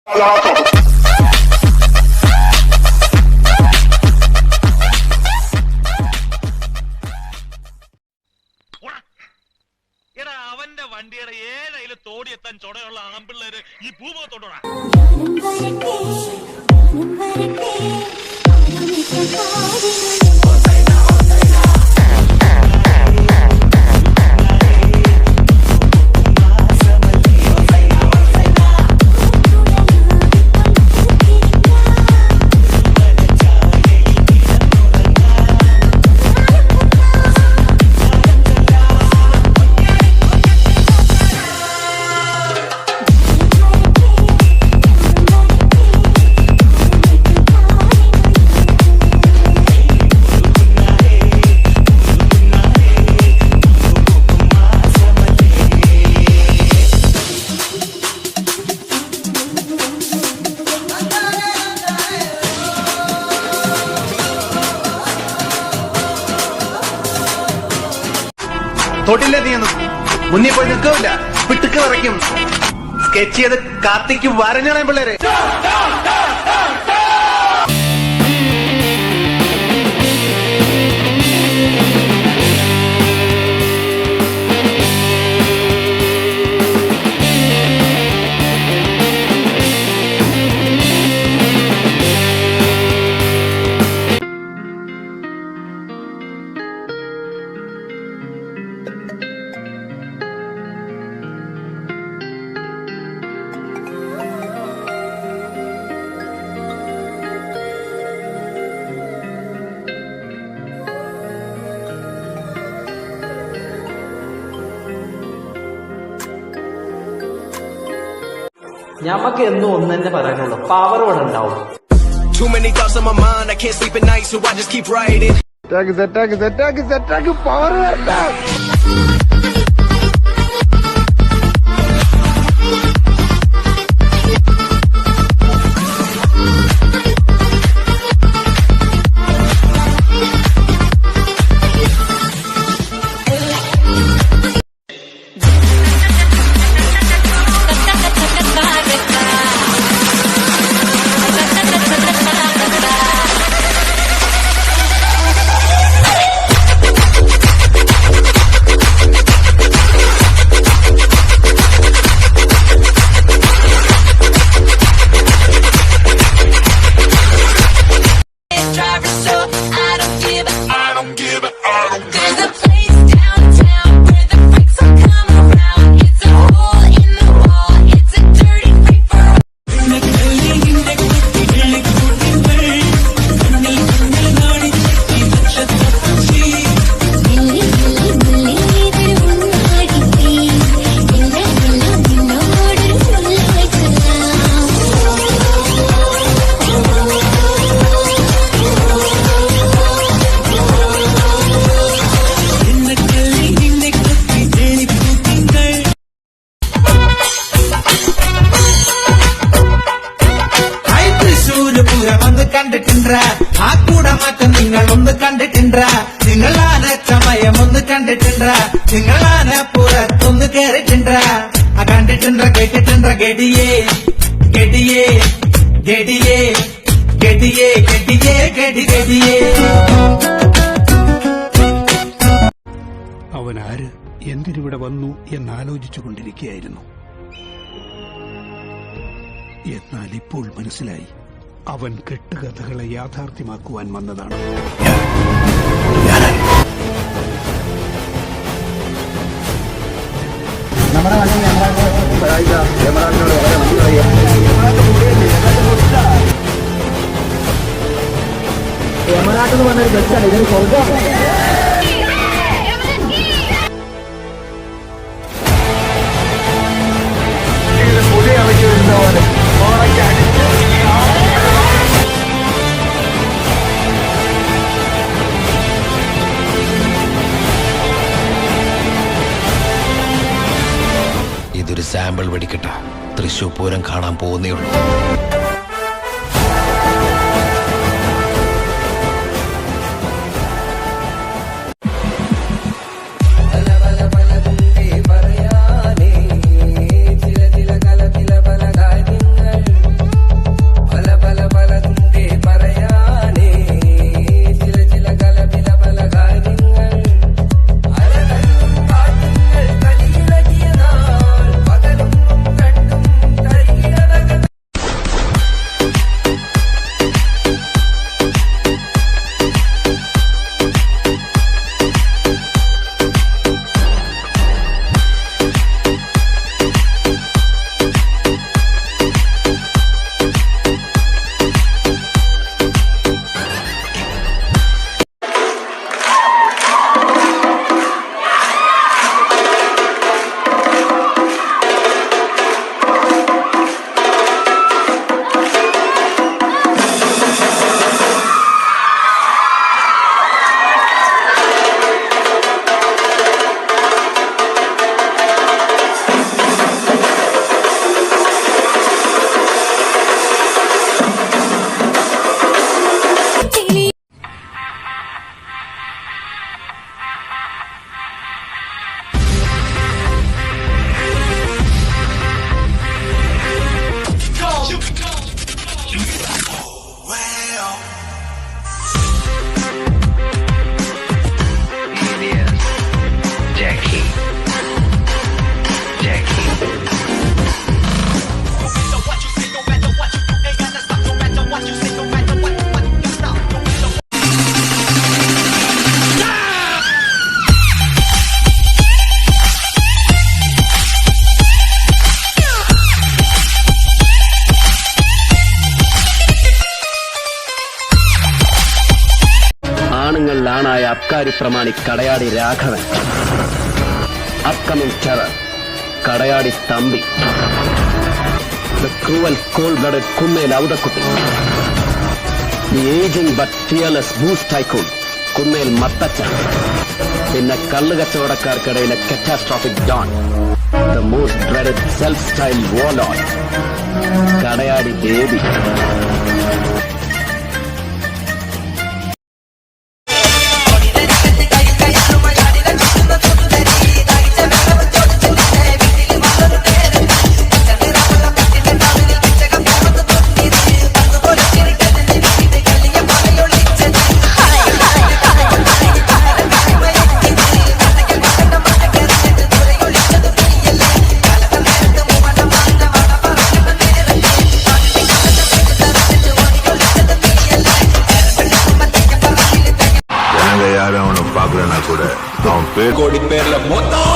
എടാ അവന്റെ വണ്ടിയുടെ ഏഴയില് തോടിയെത്താൻ ചുടയുള്ള ആമ്പിള്ളേര് ഈ ഭൂമുഖത്തോടാ. തൊട്ടില്ല നീയൊന്നും മുന്നിൽ പോയി നിൽക്കില്ല, പിട്ടുക്ക് വിറയ്ക്കും. സ്കെച്ച് ചെയ്ത് കാർത്തിക്കും വരഞ്ഞാണേ പിള്ളേര്. ഞമ്മക്ക് എന്നും ഒന്ന് തന്നെ പറയാനുള്ളൂ, പവർ ഇവിടെ ഉണ്ടാവും. Too many thoughts on my mind, I can't sleep at night, so I just keep writing. കണ്ടിട്ടുണ്ട ആ കൂടമാറ്റം നിങ്ങൾ ഒന്ന് കണ്ടിട്ടുണ്ട നിങ്ങളാന ചമയം ഒന്ന് കണ്ടിട്ടുണ്ട നിങ്ങളാന പുറത്തൊന്ന് കേറിട്ടുണ്ട ആ കണ്ടിട്ടുണ്ട കേട്ടിട്ടുണ്ട ഗഡിയേ ഗഡിയേ ഗഡിയേ ഗഡിയേ ഗഡിയേ ഗഡി ഗഡിയേ. അവനാര് എന്തിനിവിടെ വന്നു എന്നാലോചിച്ചു കൊണ്ടിരിക്കുകയായിരുന്നു. എന്നാൽ ഇപ്പോൾ മനസ്സിലായി, അവൻ കെട്ടുകഥകളെ യാഥാർത്ഥ്യമാക്കുവാൻ വന്നതാണ്. എമറാട്ടെന്ന് പറഞ്ഞൊരു ബസ്സാണ്, ഇതൊരു സ്വർഗം. ഇതൊരു സാമ്പിൾ വെടിക്കെട്ട. തൃശൂർ പൂരം കാണാൻ പോകുന്നേ ഉള്ളൂ. ജനങ്ങളിലാണായ അബ്കാരി പ്രമാണി Kadayadi Raghavan, upcoming terror Kadayadi Thampi, the cruel cold blooded Kunnel Outhakutty, the ageing but fearless boost tycoon Kunnel Mathachan, പിന്നെ കള്ളുകച്ചവടക്കാർക്കിടയിലെ catastrophic don, the most dreaded self style warlord Kadayadi Baby. யாரும் அவனை பாக்கலன்னா கூட அவன் பேர் கோடி பேர்ல மொத்தம்